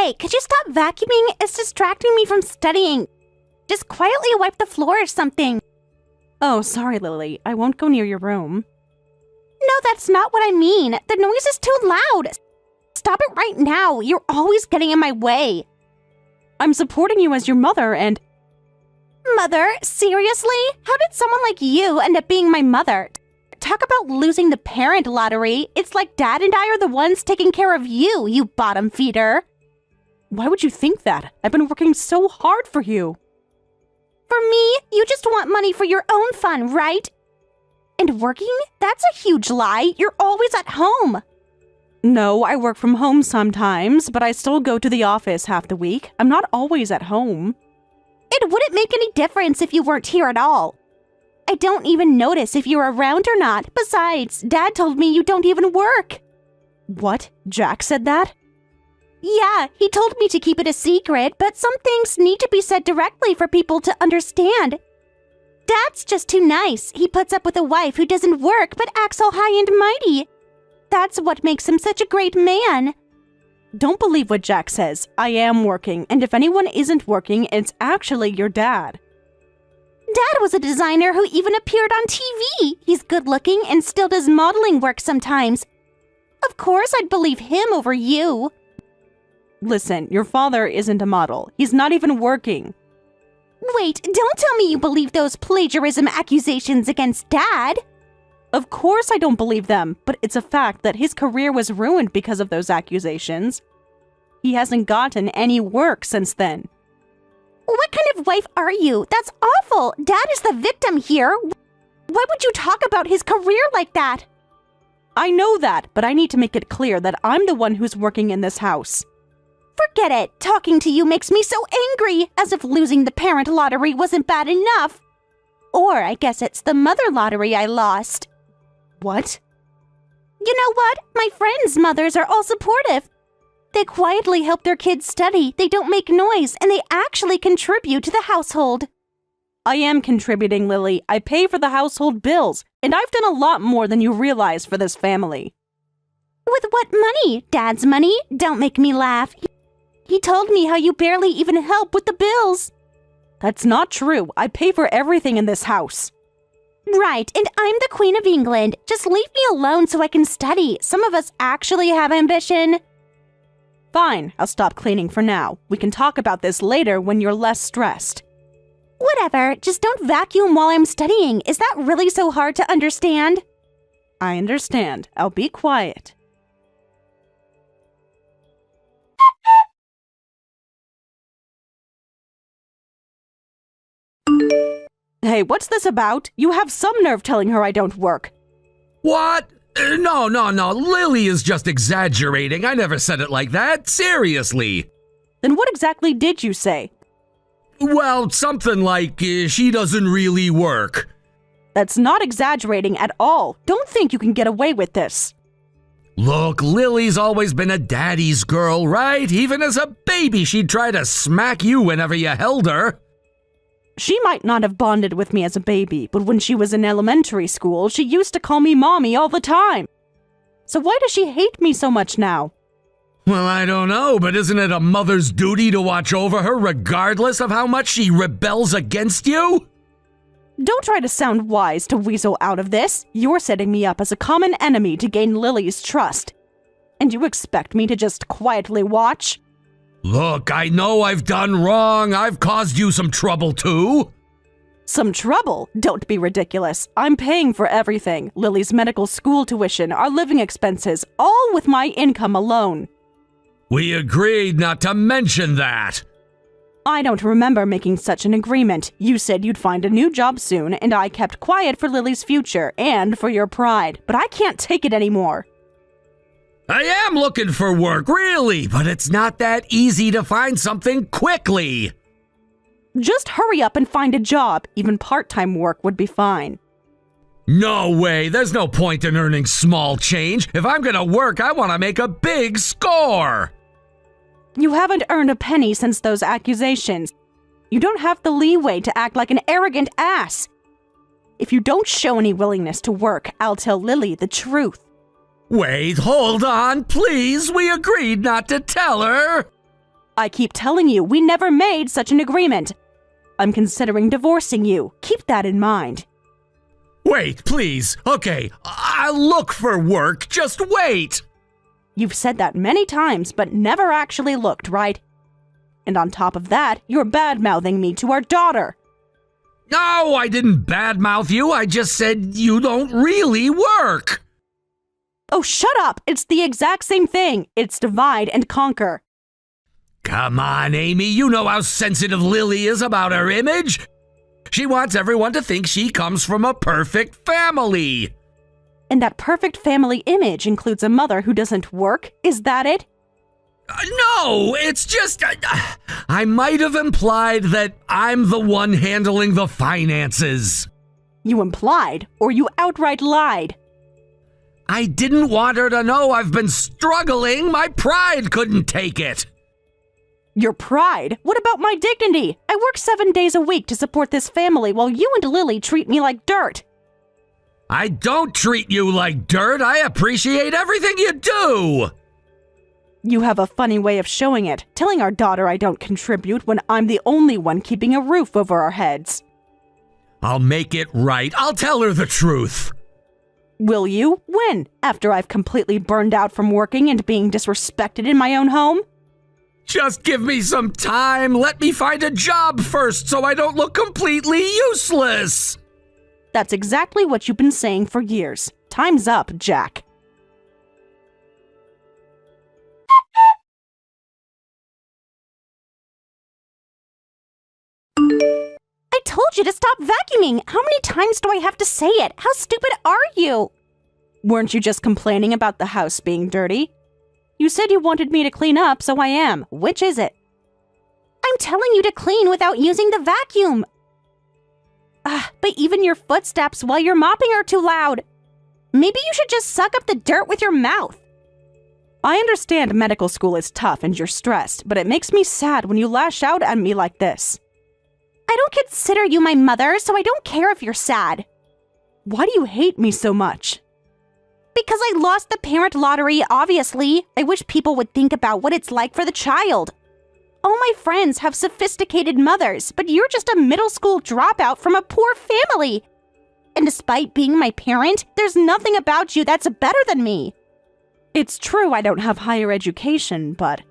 Hey, could you stop vacuuming? It's distracting me from studying. Just quietly wipe the floor or something. Oh, sorry, Lily. I won't go near your room. No, that's not what I mean. The noise is too loud. Stop it right now. You're always getting in my way. I'm supporting you as your mother and... Mother? Seriously? How did someone like you end up being my mother? Talk about losing the parent lottery. It's like Dad and I are the ones taking care of you, you bottom feeder. Why would you think that? I've been working so hard for you. For me, you just want money for your own fun, right? And working? That's a huge lie. You're always at home. No, I work from home sometimes, but I still go to the office half the week. I'm not always at home. It wouldn't make any difference if you weren't here at all. I don't even notice if you're around or not. Besides, Dad told me you don't even work. What? Jack said that? Yeah, he told me to keep it a secret, but some things need to be said directly for people to understand. Dad's just too nice. He puts up with a wife who doesn't work but acts all high and mighty. That's what makes him such a great man. Don't believe what Jack says. I am working, and if anyone isn't working, it's actually your dad. Dad was a designer who even appeared on TV. He's good looking and still does modeling work sometimes. Of course I'd believe him over you. Listen, your father isn't a model. He's not even working. Wait, don't tell me you believe those plagiarism accusations against Dad. Of course I don't believe them, but it's a fact that his career was ruined because of those accusations. He hasn't gotten any work since then. What kind of wife are you? That's awful. Dad is the victim here. Why would you talk about his career like that? I know that, but I need to make it clear that I'm the one who's working in this house. Forget it. Talking to you makes me so angry, as if losing the parent lottery wasn't bad enough. Or I guess it's the mother lottery I lost. What? You know what? My friends' mothers are all supportive. They quietly help their kids study, they don't make noise, and they actually contribute to the household. I am contributing, Lily. I pay for the household bills, and I've done a lot more than you realize for this family. With what money? Dad's money? Don't make me laugh. He told me how you barely even help with the bills. That's not true. I pay for everything in this house. Right, and I'm the Queen of England. Just leave me alone so I can study. Some of us actually have ambition. Fine, I'll stop cleaning for now. We can talk about this later when you're less stressed. Whatever, just don't vacuum while I'm studying. Is that really so hard to understand? I understand. I'll be quiet. Hey, what's this about? You have some nerve telling her I don't work. What? No. Lily is just exaggerating. I never said it like that. Seriously. Then what exactly did you say? Well, something like, she doesn't really work. That's not exaggerating at all. Don't think you can get away with this. Look, Lily's always been a daddy's girl, right? Even as a baby, she'd try to smack you whenever you held her. She might not have bonded with me as a baby, but when she was in elementary school, she used to call me Mommy all the time. So why does she hate me so much now? Well, I don't know, but isn't it a mother's duty to watch over her regardless of how much she rebels against you? Don't try to sound wise to weasel out of this. You're setting me up as a common enemy to gain Lily's trust. And you expect me to just quietly watch? Look, I know I've done wrong. I've caused you some trouble too. Some trouble? Don't be ridiculous. I'm paying for everything. Lily's medical school tuition, our living expenses, all with my income alone. We agreed not to mention that. I don't remember making such an agreement. You said you'd find a new job soon, and I kept quiet for Lily's future and for your pride. But I can't take it anymore. I am looking for work, really, but it's not that easy to find something quickly. Just hurry up and find a job. Even part-time work would be fine. No way. There's no point in earning small change. If I'm gonna work, I want to make a big score. You haven't earned a penny since those accusations. You don't have the leeway to act like an arrogant ass. If you don't show any willingness to work, I'll tell Lily the truth. Wait, hold on, please. We agreed not to tell her. I keep telling you, we never made such an agreement. I'm considering divorcing you. Keep that in mind. Wait, please. Okay, I'll look for work. Just wait. You've said that many times, but never actually looked, right? And on top of that, you're bad-mouthing me to our daughter. No, I didn't badmouth you. I just said you don't really work. Oh, shut up! It's the exact same thing. It's divide and conquer. Come on, Amy. You know how sensitive Lily is about her image. She wants everyone to think she comes from a perfect family. And that perfect family image includes a mother who doesn't work? Is that it? No, it's just... I might have implied that I'm the one handling the finances. You implied, or you outright lied. I didn't want her to know I've been struggling. My pride couldn't take it. Your pride? What about my dignity? I work 7 days a week to support this family while you and Lily treat me like dirt. I don't treat you like dirt. I appreciate everything you do. You have a funny way of showing it, telling our daughter I don't contribute when I'm the only one keeping a roof over our heads. I'll make it right. I'll tell her the truth. Will you? When? After I've completely burned out from working and being disrespected in my own home? Just give me some time. Let me find a job first so I don't look completely useless. That's exactly what you've been saying for years. Time's up, Jack. I told you to stop vacuuming. How many times do I have to say it? How stupid are you? Weren't you just complaining about the house being dirty? You said you wanted me to clean up, so I am. Which is it? I'm telling you to clean without using the vacuum. But even your footsteps while you're mopping are too loud. Maybe you should just suck up the dirt with your mouth. I understand medical school is tough and you're stressed, but it makes me sad when you lash out at me like this. I don't consider you my mother, so I don't care if you're sad. Why do you hate me so much? Because I lost the parent lottery, obviously. I wish people would think about what it's like for the child. All my friends have sophisticated mothers, but you're just a middle school dropout from a poor family. And despite being my parent, there's nothing about you that's better than me. It's true I don't have higher education, but...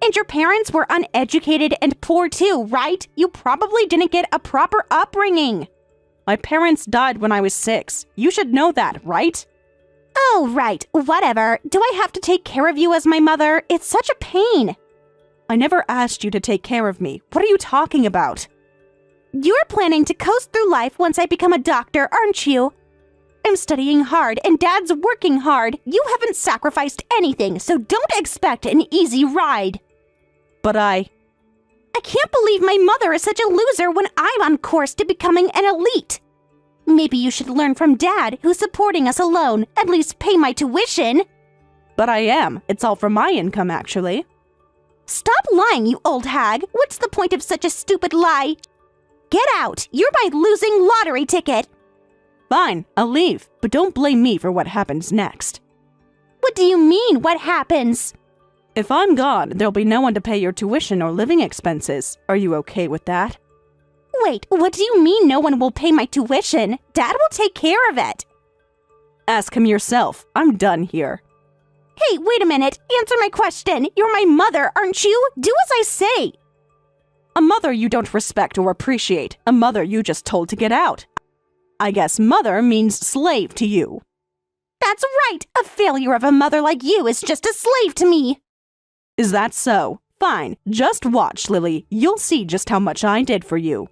And your parents were uneducated and poor too, right? You probably didn't get a proper upbringing. My parents died when I was 6. You should know that, right? Oh, right. Whatever. Do I have to take care of you as my mother? It's such a pain. I never asked you to take care of me. What are you talking about? You're planning to coast through life once I become a doctor, aren't you? I'm studying hard and Dad's working hard. You haven't sacrificed anything, so don't expect an easy ride. But I can't believe my mother is such a loser when I'm on course to becoming an elite. Maybe you should learn from Dad, who's supporting us alone. At least pay my tuition. But I am. It's all from my income, actually. Stop lying, you old hag. What's the point of such a stupid lie? Get out. You're my losing lottery ticket. Fine, I'll leave. But don't blame me for what happens next. What do you mean, what happens? If I'm gone, there'll be no one to pay your tuition or living expenses. Are you okay with that? Wait, what do you mean no one will pay my tuition? Dad will take care of it. Ask him yourself. I'm done here. Hey, wait a minute. Answer my question. You're my mother, aren't you? Do as I say. A mother you don't respect or appreciate. A mother you just told to get out. I guess mother means slave to you. That's right. A failure of a mother like you is just a slave to me. Is that so? Fine. Just watch, Lily. You'll see just how much I did for you.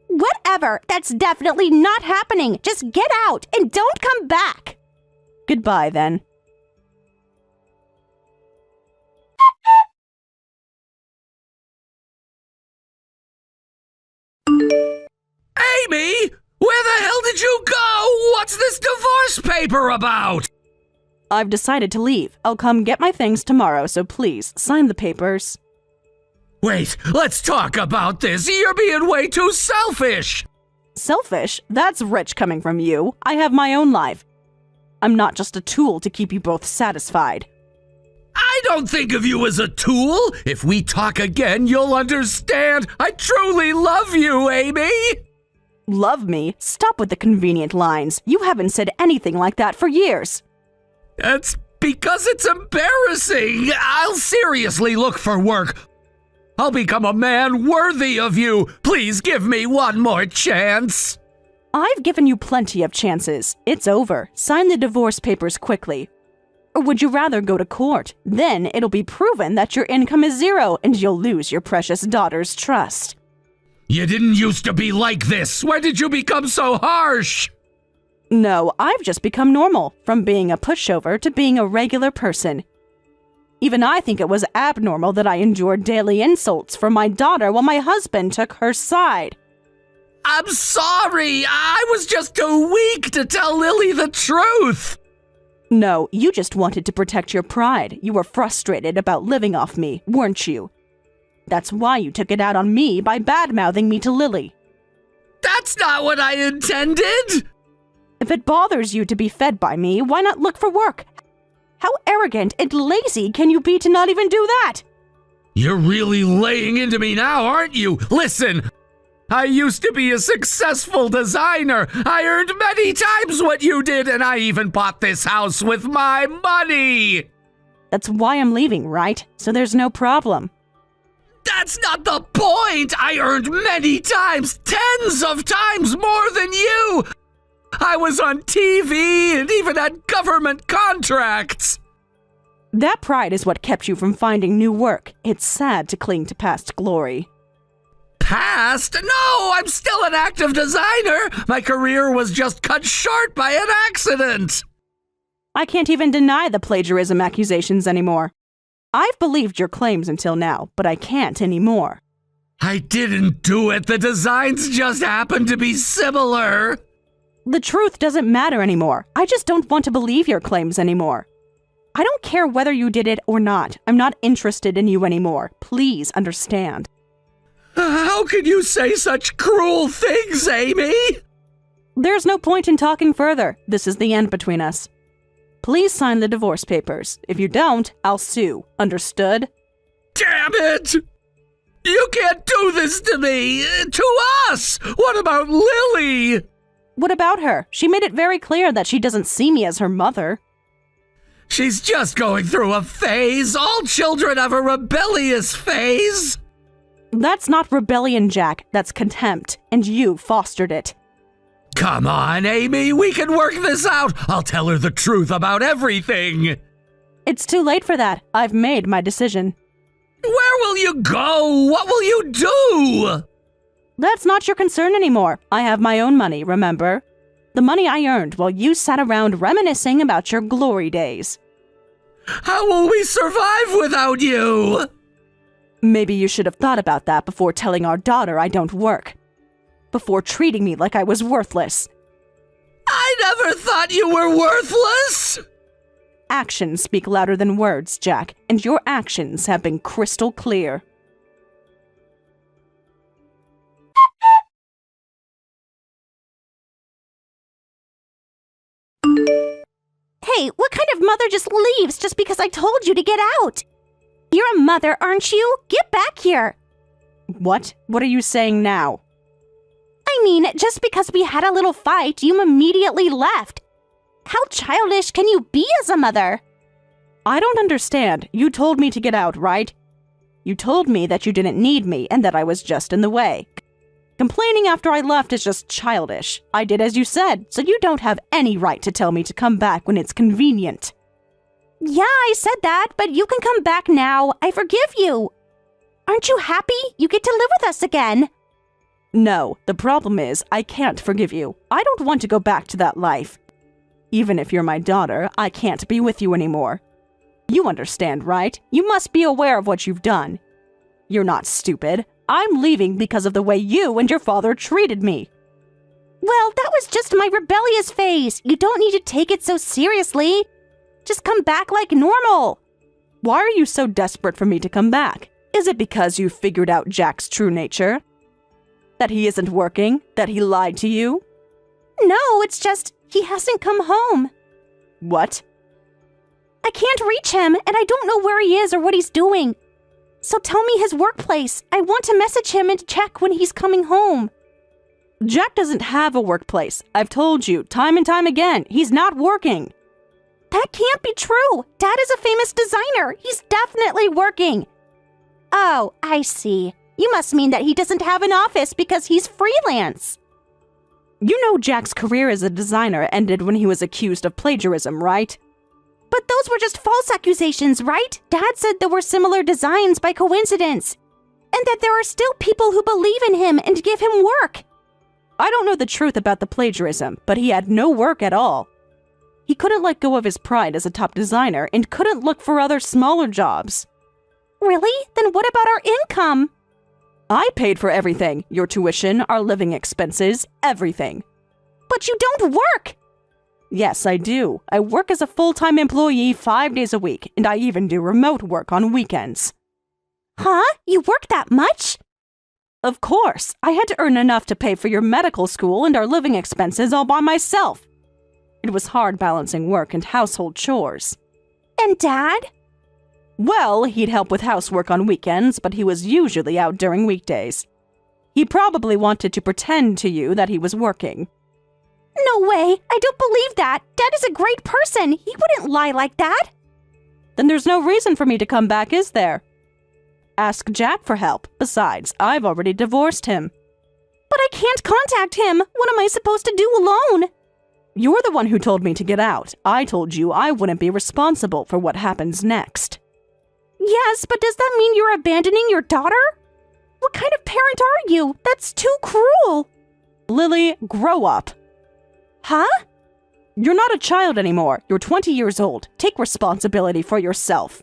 Whatever. That's definitely not happening. Just get out and don't come back. Goodbye, then. Amy, where the hell did you go? What's this divorce paper about? I've decided to leave. I'll come get my things tomorrow, so please, sign the papers. Wait, let's talk about this. You're being way too selfish. Selfish? That's rich coming from you. I have my own life. I'm not just a tool to keep you both satisfied. I don't think of you as a tool. If we talk again, you'll understand. I truly love you, Amy. Love me? Stop with the convenient lines. You haven't said anything like that for years. That's because it's embarrassing. I'll seriously look for work. I'll become a man worthy of you. Please give me one more chance. I've given you plenty of chances. It's over. Sign the divorce papers quickly. Or would you rather go to court? Then it'll be proven that your income is zero and you'll lose your precious daughter's trust. You didn't used to be like this. When did you become so harsh? No, I've just become normal, from being a pushover to being a regular person. Even I think it was abnormal that I endured daily insults from my daughter while my husband took her side. I'm sorry. I was just too weak to tell Lily the truth. No, you just wanted to protect your pride. You were frustrated about living off me, weren't you? That's why you took it out on me by bad-mouthing me to Lily. That's not what I intended. If it bothers you to be fed by me, why not look for work? How arrogant and lazy can you be to not even do that? You're really laying into me now, aren't you? Listen, I used to be a successful designer. I earned many times what you did, and I even bought this house with my money. That's why I'm leaving, right? So there's no problem. That's not the point. I earned many times, tens of times more than you. I was on TV and even had government contracts. That pride is what kept you from finding new work. It's sad to cling to past glory. Past? No, I'm still an active designer. My career was just cut short by an accident. I can't even deny the plagiarism accusations anymore. I've believed your claims until now, but I can't anymore. I didn't do it. The designs just happened to be similar. The truth doesn't matter anymore. I just don't want to believe your claims anymore. I don't care whether you did it or not. I'm not interested in you anymore. Please understand. How can you say such cruel things, Amy? There's no point in talking further. This is the end between us. Please sign the divorce papers. If you don't, I'll sue. Understood? Damn it! You can't do this to me! To us! What about Lily? What about her? She made it very clear that she doesn't see me as her mother. She's just going through a phase. All children have a rebellious phase. That's not rebellion, Jack. That's contempt. And you fostered it. Come on, Amy. We can work this out. I'll tell her the truth about everything. It's too late for that. I've made my decision. Where will you go? What will you do? That's not your concern anymore. I have my own money, remember? The money I earned while you sat around reminiscing about your glory days. How will we survive without you? Maybe you should have thought about that before telling our daughter I don't work. Before treating me like I was worthless. I never thought you were worthless. Actions speak louder than words, Jack, and your actions have been crystal clear. Hey, what kind of mother just leaves just because I told you to get out? You're a mother, aren't you? Get back here. What? What are you saying now? I mean, just because we had a little fight, you immediately left. How childish can you be as a mother? I don't understand. You told me to get out, right? You told me that you didn't need me and that I was just in the way. Complaining after I left is just childish. I did as you said, so you don't have any right to tell me to come back when it's convenient. Yeah, I said that, but you can come back now. I forgive you. Aren't you happy? You get to live with us again. No, the problem is I can't forgive you. I don't want to go back to that life. Even if you're my daughter, I can't be with you anymore. You understand, right? You must be aware of what you've done. You're not stupid. I'm leaving because of the way you and your father treated me. Well, that was just my rebellious phase. You don't need to take it so seriously. Just come back like normal. Why are you so desperate for me to come back? Is it because you figured out Jack's true nature? That he isn't working? That he lied to you? No, it's just he hasn't come home. What? I can't reach him, and I don't know where he is or what he's doing. So tell me his workplace. I want to message him and check when he's coming home. Jack doesn't have a workplace. I've told you time and time again, he's not working. That can't be true. Dad is a famous designer. He's definitely working. Oh, I see. You must mean that he doesn't have an office because he's freelance. You know Jack's career as a designer ended when he was accused of plagiarism, right? But those were just false accusations, right? Dad said there were similar designs by coincidence. And that there are still people who believe in him and give him work. I don't know the truth about the plagiarism, but he had no work at all. He couldn't let go of his pride as a top designer and couldn't look for other smaller jobs. Really? Then what about our income? I paid for everything. Your tuition, our living expenses, everything. But you don't work! Yes, I do. I work as a full-time employee 5 days a week, and I even do remote work on weekends. Huh? You work that much? Of course. I had to earn enough to pay for your medical school and our living expenses all by myself. It was hard balancing work and household chores. And Dad? Well, he'd help with housework on weekends, but he was usually out during weekdays. He probably wanted to pretend to you that he was working. No way! I don't believe that! Dad is a great person! He wouldn't lie like that! Then there's no reason for me to come back, is there? Ask Jack for help. Besides, I've already divorced him. But I can't contact him! What am I supposed to do alone? You're the one who told me to get out. I told you I wouldn't be responsible for what happens next. Yes, but does that mean you're abandoning your daughter? What kind of parent are you? That's too cruel! Lily, grow up. Huh? You're not a child anymore. You're 20 years old. Take responsibility for yourself.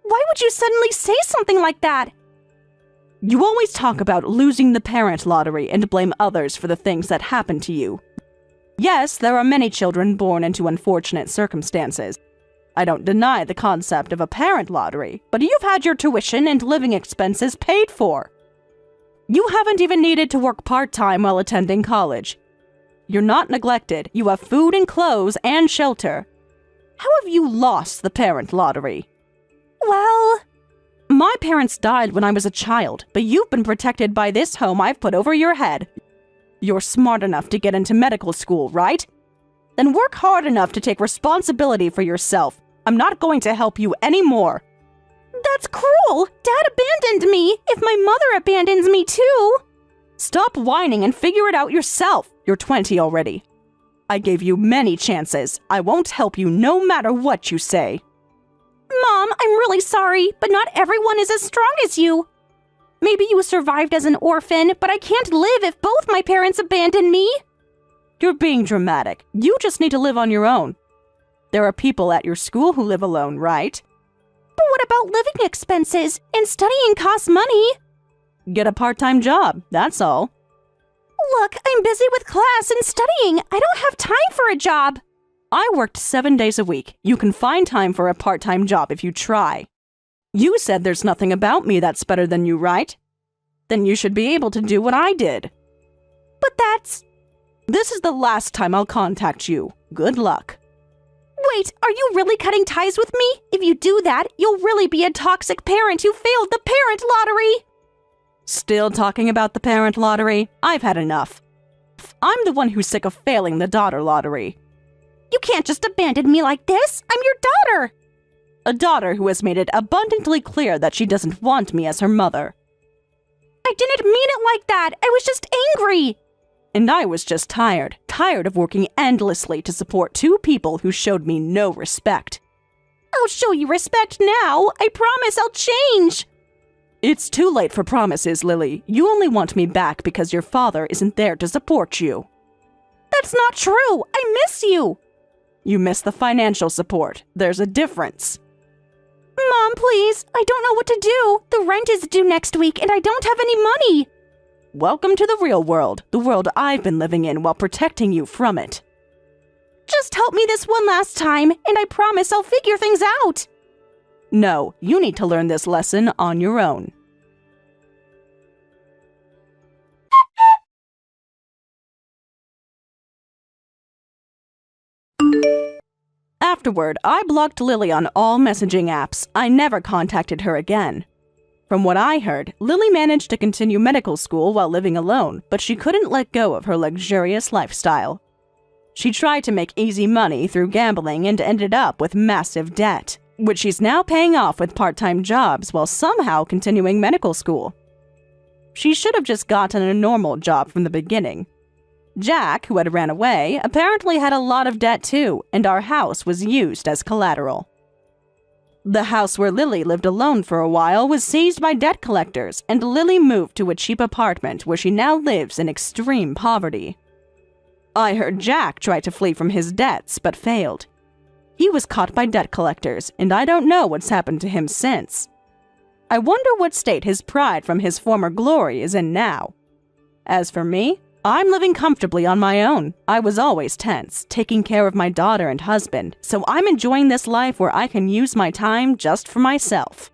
Why would you suddenly say something like that? You always talk about losing the parent lottery and blame others for the things that happen to you. Yes, there are many children born into unfortunate circumstances. I don't deny the concept of a parent lottery, but you've had your tuition and living expenses paid for. You haven't even needed to work part-time while attending college. You're not neglected. You have food and clothes and shelter. How have you lost the parent lottery? Well, my parents died when I was a child, but you've been protected by this home I've put over your head. You're smart enough to get into medical school, right? Then work hard enough to take responsibility for yourself. I'm not going to help you anymore. That's cruel! Dad abandoned me! If my mother abandons me too! Stop whining and figure it out yourself. You're 20 already. I gave you many chances. I won't help you no matter what you say. Mom, I'm really sorry, but not everyone is as strong as you. Maybe you survived as an orphan, but I can't live if both my parents abandon me. You're being dramatic. You just need to live on your own. There are people at your school who live alone, right? But what about living expenses? And studying costs money. Get a part-time job, that's all. Look, I'm busy with class and studying. I don't have time for a job. I worked 7 days a week. You can find time for a part-time job if you try. You said there's nothing about me that's better than you, right? Then you should be able to do what I did. But that's... This is the last time I'll contact you. Good luck. Wait, are you really cutting ties with me? If you do that, you'll really be a toxic parent who failed the parent lottery. Still talking about the parent lottery? I've had enough. I'm the one who's sick of failing the daughter lottery. You can't just abandon me like this. I'm your daughter. A daughter who has made it abundantly clear that she doesn't want me as her mother. I didn't mean it like that. I was just angry. And I was just tired of working endlessly to support two people who showed me no respect. I'll show you respect now. I promise I'll change. It's too late for promises, Lily. You only want me back because your father isn't there to support you. That's not true. I miss you. You miss the financial support. There's a difference. Mom, please. I don't know what to do. The rent is due next week and I don't have any money. Welcome to the real world, the world I've been living in while protecting you from it. Just help me this one last time, and I promise I'll figure things out. No, you need to learn this lesson on your own. Afterward, I blocked Lily on all messaging apps. I never contacted her again. From what I heard, Lily managed to continue medical school while living alone, but she couldn't let go of her luxurious lifestyle. She tried to make easy money through gambling and ended up with massive debt, which she's now paying off with part-time jobs while somehow continuing medical school. She should have just gotten a normal job from the beginning. Jack, who had ran away, apparently had a lot of debt too, and our house was used as collateral. The house where Lily lived alone for a while was seized by debt collectors, and Lily moved to a cheap apartment where she now lives in extreme poverty. I heard Jack try to flee from his debts, but failed. He was caught by debt collectors, and I don't know what's happened to him since. I wonder what state his pride from his former glory is in now. As for me, I'm living comfortably on my own. I was always tense, taking care of my daughter and husband, so I'm enjoying this life where I can use my time just for myself.